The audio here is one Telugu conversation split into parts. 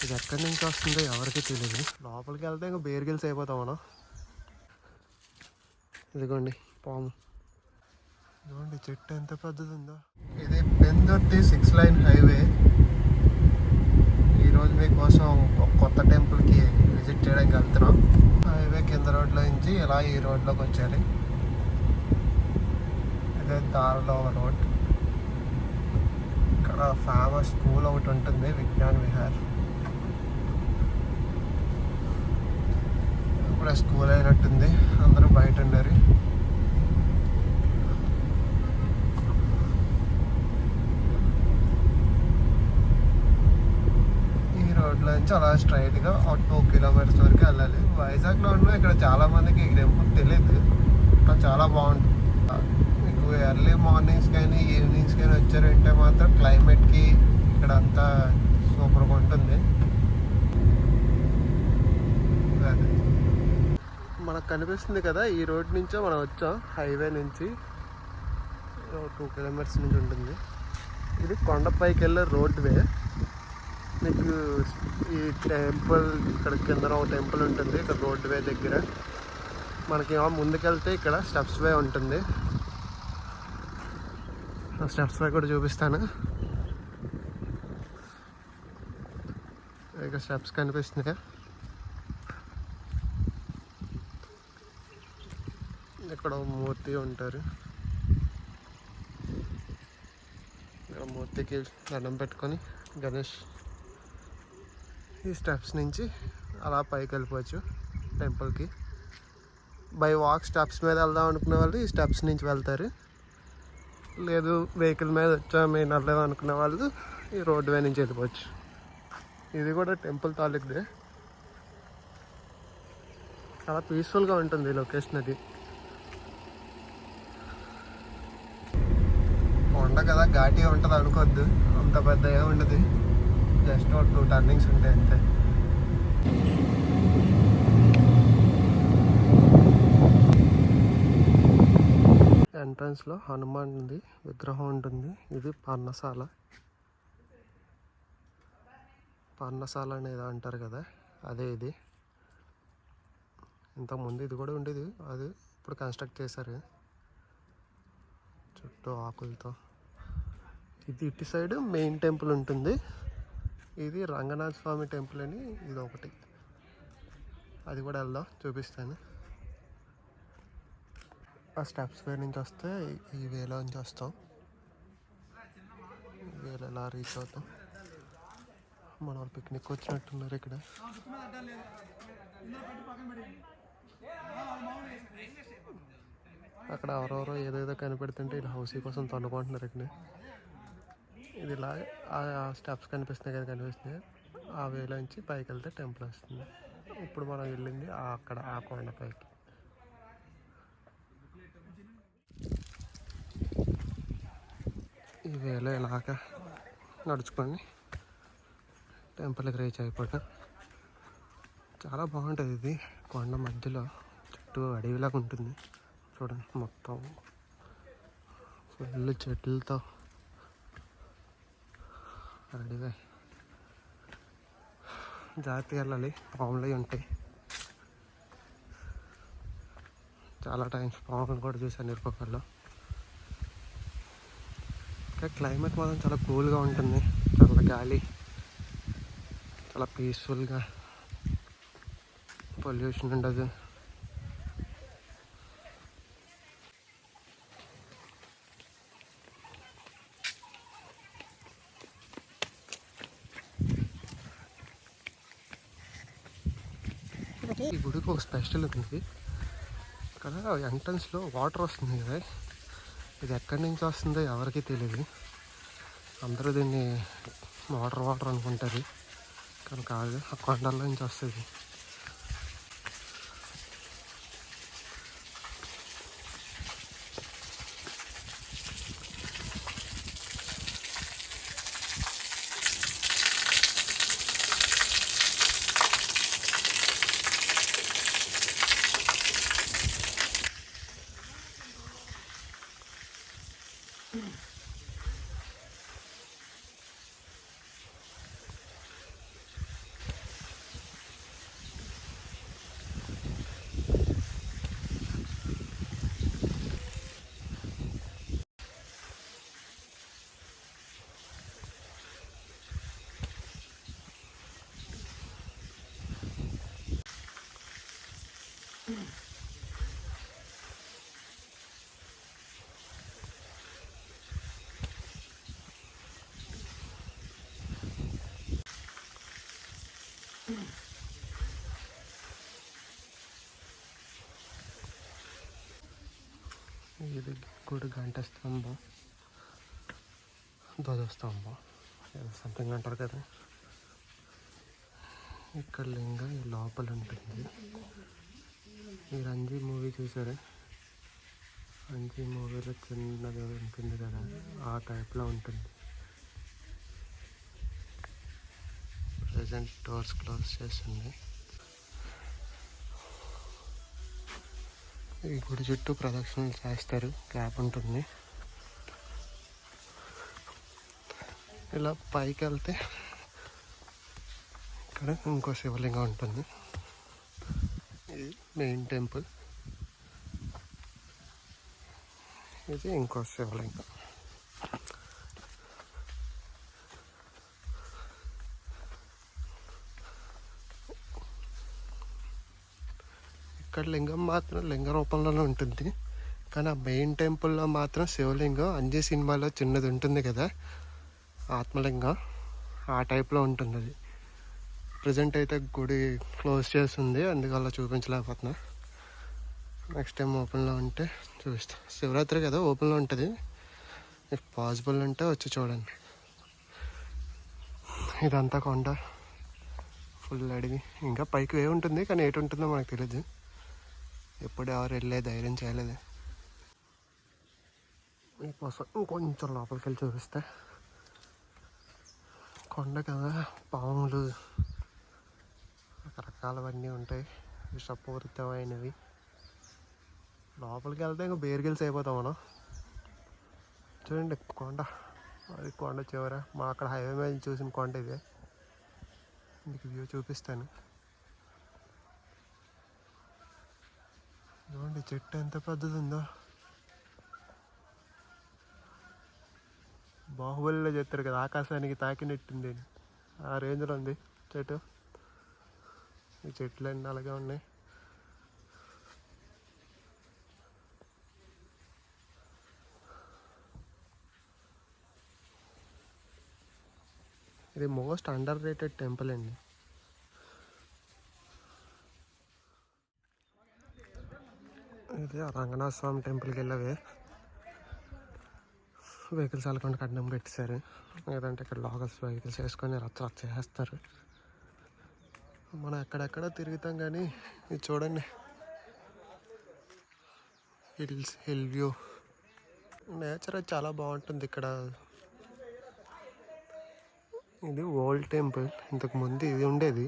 ఇది ఎక్కడి నుంచి వస్తుందో ఎవరికి తెలియదు. లోపలికి వెళ్తే ఇంకా బేర్గిల్స్ అయిపోతాం మనం. ఇదిగోండి పాము. ఇదిగోండి చెట్టు ఎంత పెద్దది ఉందో. ఇది పెందుర్తి 6 లైన్ హైవే. ఈరోజు మీకోసం ఒక కొత్త టెంపుల్కి విజిట్ చేయడానికి వెళ్తున్నాం. హైవే కింద రోడ్లో నుంచి ఇలా ఈ రోడ్లోకి వచ్చారు. ఇదే దారిలో రోడ్. ఇక్కడ ఫేమస్ స్కూల్ ఒకటి ఉంటుంది, విజ్ఞాన్ విహార్. ఇప్పుడు స్కూల్ అయినట్టుంది, అందరూ బయట ఉన్నారు. ఈ రోడ్లో నుంచి అలా స్ట్రైట్గా 2 కిలోమీటర్స్ వరకు వెళ్ళాలి. వైజాగ్లో ఉన్న ఇక్కడ చాలామందికి ఈ టెంపుల్ తెలియదు, చాలా బాగుంటుంది. మీకు ఎర్లీ మార్నింగ్స్ కానీ ఈవినింగ్స్ కానీ వచ్చారంటే మాత్రం క్లైమేట్కి ఇక్కడ అంతా సూపర్గా ఉంటుంది. మనకు కనిపిస్తుంది కదా, ఈ రోడ్ నుంచే మనం వచ్చాం. హైవే నుంచి 2 కిలోమీటర్స్ నుంచి ఉంటుంది. ఇది కొండపైకి వెళ్ళే రోడ్ వే. మీకు ఈ టెంపుల్ ఇక్కడ కింద ఒక టెంపుల్ ఉంటుంది. ఇక్కడ రోడ్ వే దగ్గర మనకి ముందుకెళ్తే ఇక్కడ స్టెప్స్ వే ఉంటుంది. స్టెప్స్ వే కూడా చూపిస్తాను. ఇక్కడ స్టెప్స్ కనిపిస్తున్నాయి. ఇక్కడ మూర్తి ఉంటారు. ఇక్కడ మూర్తికి దండం పెట్టుకొని గణేష్ ఈ స్టెప్స్ నుంచి అలా పైకి వెళ్ళిపోవచ్చు టెంపుల్కి. బై వాక్ స్టెప్స్ మీద వెళ్దాం అనుకునే వాళ్ళు ఈ స్టెప్స్ నుంచి వెళ్తారు. లేదు వెహికల్ మీద వచ్చా మేము వెళ్ళాం అనుకునే వాళ్ళు ఈ రోడ్ వే నుంచి వెళ్ళిపోవచ్చు. ఇది కూడా టెంపుల్ తాలూకుదే. చాలా పీస్ఫుల్గా ఉంటుంది లొకేషన్. అది కొండ కదా, ఘాటీగా ఉంటుంది అనుకోవద్దు. అంత పెద్ద ఏముండదు, జస్ట్ 2 టర్నింగ్స్ ఉంటాయి అంతే. ఎంట్రన్స్లో హనుమాన్ విగ్రహం ఉంటుంది. ఇది పర్ణశాల. పర్ణశాల అనేది అంటారు కదా, అదే ఇది. ఇంతకుముందు ఇది కూడా ఉండేది, అది ఇప్పుడు కన్స్ట్రక్ట్ చేశారు చుట్టూ ఆకులతో. ఇది ఇటు సైడ్ మెయిన్ టెంపుల్ ఉంటుంది. ఇది రంగనాథ స్వామి టెంపుల్ అని ఇది ఒకటి, అది కూడా వెళ్దాం, చూపిస్తాను. ఆ స్టెప్స్ వే నుంచి వస్తే ఈ వేలో నుంచి వస్తాం. వేలో ఎలా రీచ్ అవుతాం. మన వాళ్ళు పిక్నిక్ వచ్చినట్టున్నారు ఇక్కడ. అక్కడ ఎవరెవరో ఏదేదో కనిపెడుతుంటే ఇలా హౌసీ కోసం తన్నుకుంటున్నారు ఇక్కడ. ఇది ఇలా ఆ స్టెప్స్ కనిపిస్తున్నాయి కదా, కనిపిస్తున్నాయి. ఆ వేలో నుంచి పైకి వెళ్తే టెంపుల్ వస్తుంది. ఇప్పుడు మనం వెళ్ళింది అక్కడ ఆ కొండ పైకి. ఈ వేలో ఇలాగ నడుచుకొని టెంపుల్కి రీచ్ అయిపోతాం. చాలా బాగుంటుంది. ఇది కొండ మధ్యలో చుట్టూ అడవిలాగా ఉంటుంది. చూడండి, మొత్తం ఫుల్ చెట్లతో అడవి. జాగ్రత్తగా వెళ్ళాలి, పాములు ఉంటాయి. చాలా టైమ్స్ పాములు కూడా చూసాను ఇరుపక్కల్లో. ఇంకా క్లైమేట్ మాత్రం చాలా కూల్గా ఉంటుంది. చాలా గాలి, చాలా పీస్ఫుల్గా, పొల్యూషన్ ఉండదు. ఈ గుడికి ఒక స్పెషల్ ఉంది. ఇక్కడ ఎంట్రన్స్లో వాటర్ వస్తుంది కదా, ఇది ఎక్కడి నుంచి వస్తుందో ఎవరికీ తెలియదు. అందరూ దీన్ని వాటర్ అనుకుంటారు, కానీ కాదు, ఆ కొండల నుంచి వస్తుంది. ఇది గుడి గంట స్తంభం, ధ్వజస్తంభం సంథింగ్ అంటారు కదా. ఇక్కడ లింగం ఈ లోపల ఉంటుంది. ఈ రంజీ మూవీ చూసారా? రంజీ మూవీలో చిన్నది ఉంటుంది కదా, ఆ టైప్లో ఉంటుంది. ప్రజెంట్ డోర్స్ క్లోజ్ చేస్తుంది. ఈ గుడి చుట్టూ ప్రదక్షిణలు చేస్తారు, గ్యాప్ ఉంటుంది. ఇలా పైకి వెళ్తే ఇక్కడ ఇంకో శివలింగం ఉంటుంది. ఇది మెయిన్ టెంపుల్, ఇది ఇంకో శివలింగం. ఇక్కడ లింగం మాత్రం లింగ రూపంలోనే ఉంటుంది, కానీ ఆ మెయిన్ టెంపుల్లో మాత్రం శివలింగం అంజీ సినిమాలో చిన్నది ఉంటుంది కదా, ఆత్మలింగం, ఆ టైప్లో ఉంటుంది. అది ప్రజెంట్ అయితే గుడి క్లోజ్ చేస్తుంది, అందువల్ల చూపించలేకపోతున్నా. నెక్స్ట్ టైం ఓపెన్లో ఉంటే చూపిస్తాను. శివరాత్రి కదా ఓపెన్లో ఉంటుంది, ఇఫ్ పాసిబుల్ ఉంటే వచ్చి చూడండి. ఇదంతా కొండ, ఫుల్ అడివి. ఇంకా పైకి వే ఉంటుంది, కానీ ఏటు ఉంటుందో మనకు తెలియదు. ఎప్పుడు ఎవరు వెళ్ళే ధైర్యం చేయలేదు. మీకోసం ఇంకొంచెం లోపలికి వెళ్ళి చూపిస్తే, కొండ కదా, పాములు రకరకాలవన్నీ ఉంటాయి, విషపూరితమైనవి. లోపలికి వెళ్తే ఇంకా బేర్గిల్స్ అయిపోతాం మనం. చూడండి కొండ, అది కొండ చివర మా అక్కడ హైవే మీద చూసిన కొండ ఇదే. మీకు వ్యూ చూపిస్తాను. చూడండి చెట్టు ఎంత పెద్దది ఉందో. బాహుబలిలో చెప్తారు కదా, ఆకాశానికి తాకినట్టుంది, ఆ రేంజ్లో ఉంది చెట్టు. ఈ చెట్లు అన్నీ అలాగే ఉన్నాయి. ఇది మోస్ట్ అండర్ రేటెడ్ టెంపుల్ అండి. ఇది రంగనాథ స్వామి టెంపుల్కి వెళ్ళవే. వెహికల్స్ వెళ్ళకుండా అడ్డం పెట్టేశారు, లేదంటే ఇక్కడ లోకల్స్ వెహికల్స్ వేసుకొని రచ్చ చేస్తారు. మనం ఎక్కడెక్కడ తిరుగుతాం, కానీ ఇది చూడండి, హిల్ వ్యూ, నేచర్ చాలా బాగుంటుంది ఇక్కడ. ఇది ఓల్డ్ టెంపుల్, ఇంతకు ముందు ఇది ఉండేది,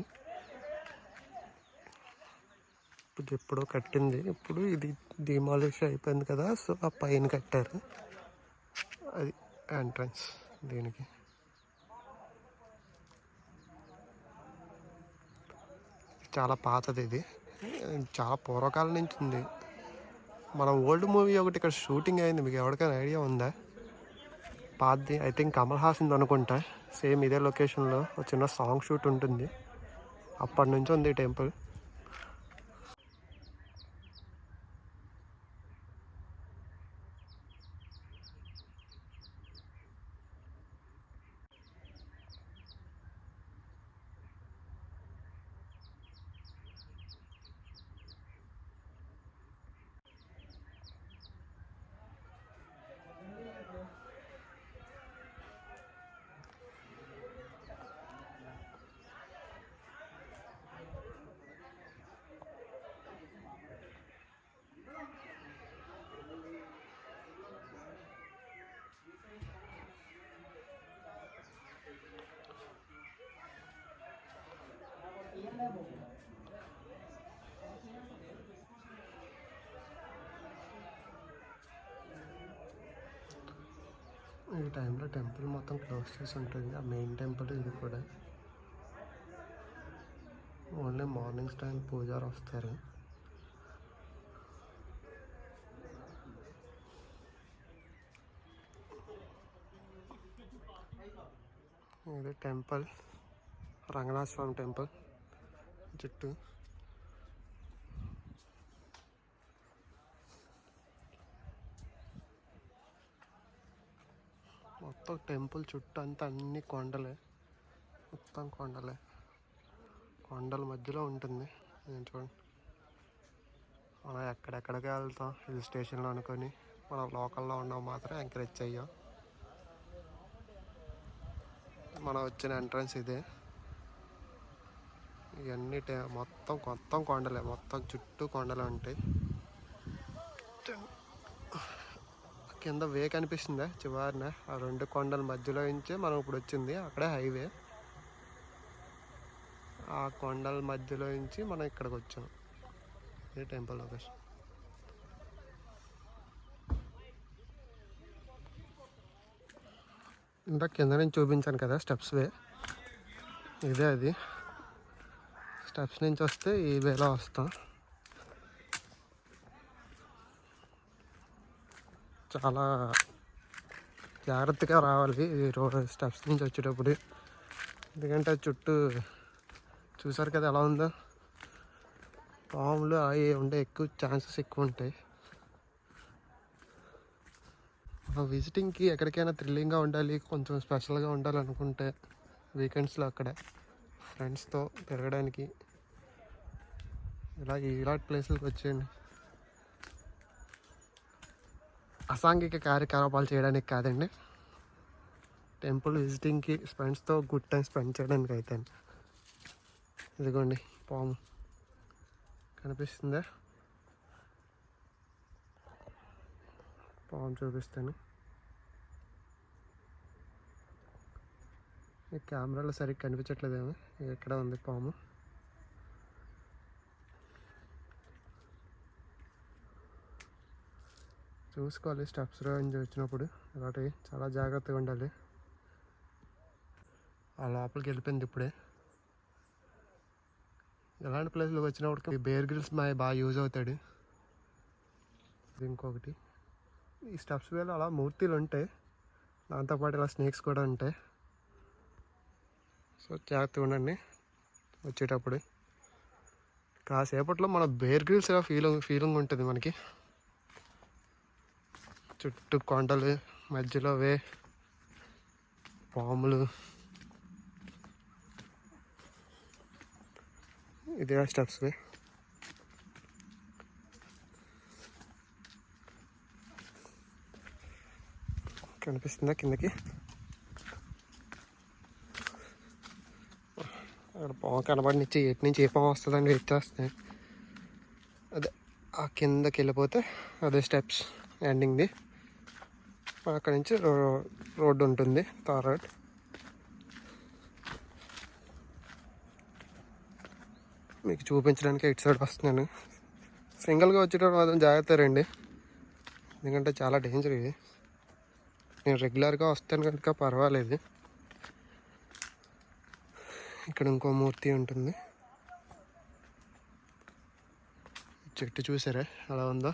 ఇప్పుడు ఎప్పుడో కట్టింది. ఇప్పుడు ఇది డిమాలిష్ అయిపోయింది కదా, సో ఆ పైన కట్టారు. అది ఎంట్రన్స్ దీనికి. చాలా పాతది, ఇది చాలా పూర్వకాలం నుంచి ఉంది. మన ఓల్డ్ మూవీ ఒకటి ఇక్కడ షూటింగ్ అయింది, మీకు ఎవరికైనా ఐడియా ఉందా? పాతది, ఐ థింక్ కమల్ హాసన్ అనుకుంటా. సేమ్ ఇదే లొకేషన్లో ఒక చిన్న సాంగ్ షూట్ ఉంటుంది, అప్పటి నుంచి ఉంది ఈ టెంపుల్. ఈ టైంలో టెంపుల్ మొత్తం క్లోజ్ చేసి ఉంటుంది, ఆ మెయిన్ టెంపుల్ ఇది కూడా. ఓన్లీ మార్నింగ్స్ టైం పూజారి వస్తారు. ఇది టెంపుల్, రంగనాథ స్వామి టెంపుల్ చుట్టూ. మొత్తం టెంపుల్ చుట్టూ అంతా అన్ని కొండలే, మొత్తం కొండలే. కొండల మధ్యలో ఉంటుంది. నేను చూడండి, మనం ఎక్కడెక్కడికి వెళ్తాం హిల్ స్టేషన్లో అనుకొని మనం లోకల్లో ఉన్నాం మాత్రం ఎంకరేజ్ చెయ్యం. మనం వచ్చిన ఎంట్రన్స్ ఇదే. ఇవన్నీ మొత్తం కొండలే, మొత్తం చుట్టూ కొండలే ఉంటాయి. కింద వే కనిపిస్తుందా చివరిన? ఆ 2 కొండల మధ్యలో నుంచే మనం ఇప్పుడు వచ్చింది, అక్కడే హైవే. ఆ కొండల మధ్యలో నుంచి మనం ఇక్కడికి వచ్చాం. ఈ టెంపుల్ లొకేషన్. ఇంకా కింద నుంచి చూపించాను కదా స్టెప్స్ వే, ఇదే అది. స్టెప్స్ నుంచి వస్తే ఈ వేలో వస్తాం. చాలా జాగ్రత్తగా రావాలి ఈ రోడ్ స్టెప్స్ నుంచి వచ్చేటప్పుడు, ఎందుకంటే చుట్టూ చూసారు కదా ఎలా ఉందో, పాములు అవి ఉండే ఎక్కువ ఛాన్సెస్ ఎక్కువ ఉంటాయి. విజిటింగ్కి ఎక్కడికైనా థ్రిల్లింగ్గా ఉండాలి, కొంచెం స్పెషల్గా ఉండాలనుకుంటే వీకెండ్స్లో అక్కడ ఫ్రెండ్స్తో తిరగడానికి ఇలాంటి ప్లేసులకు వచ్చేయండి. అసాంఘిక కార్యకలాపాలు చేయడానికి కాదండి, టెంపుల్ విజిటింగ్కి ఫ్రెండ్స్తో గుడ్ టైం స్పెండ్ చేయడానికి అయితే. ఇదిగోండి పాము కనిపిస్తుందా? పాము చూపిస్తాను. ఈ కెమెరాలో సరిగ్గా కనిపించట్లేదేమో, ఎక్కడ ఉంది పాము. చూసుకోవాలి స్టెప్స్ నుంచి వచ్చినప్పుడు, అలాంటి చాలా జాగ్రత్తగా ఉండాలి. ఆ లోపలికి వెళ్ళిపోయింది ఇప్పుడే. ఎలాంటి ప్లేస్లోకి వచ్చినప్పుడు బేర్ గ్రిల్స్ బాగా యూజ్ అవుతాడు. ఇది ఇంకొకటి, ఈ స్టెప్స్ వేలో అలా మూర్తిలు ఉంటాయి, దాంతోపాటు ఇలా స్నేక్స్ కూడా ఉంటాయి. సో జాగ్రత్తగా ఉండండి వచ్చేటప్పుడు. కాసేపట్లో మన బేర్ గ్రిల్స్ ఫీలింగ్ ఉంటుంది మనకి. చుట్టూ కొండలు, మధ్యలో వే, పాములు. ఇదే స్టెప్స్ వే. కనిపిస్తుందా కిందకి? అక్కడ పాము కనబడినిచ్చి ఎటు నుంచి ఏ పాము వస్తుందని వెయిట్ చేస్తాయి. అదే ఆ కిందకి వెళ్ళిపోతే అదే స్టెప్స్ ఎండింగ్ది. అక్కడి నుంచి రోడ్డు ఉంటుంది, తార్ రోడ్. మీకు చూపించడానికి ఇటు సైడ్ వస్తున్నాను. సింగిల్గా వచ్చేటప్పుడు మాత్రం జాగ్రత్త రండి, ఎందుకంటే చాలా డేంజర్ ఇది. నేను రెగ్యులర్గా వస్తాను కనుక పర్వాలేదు. ఇక్కడ ఇంకో మూర్తి ఉంటుంది. చెట్టు చూసారా అలా ఉందో?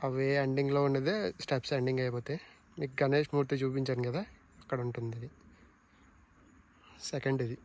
అవే ఎండింగ్లో ఉండేదే స్టెప్స్ ఎండింగ్ అయిపోతాయి. మీకు గణేష్ మూర్తి చూపించాను కదా, అక్కడ ఉంటుంది. ఇది సెకండ్ ఇది.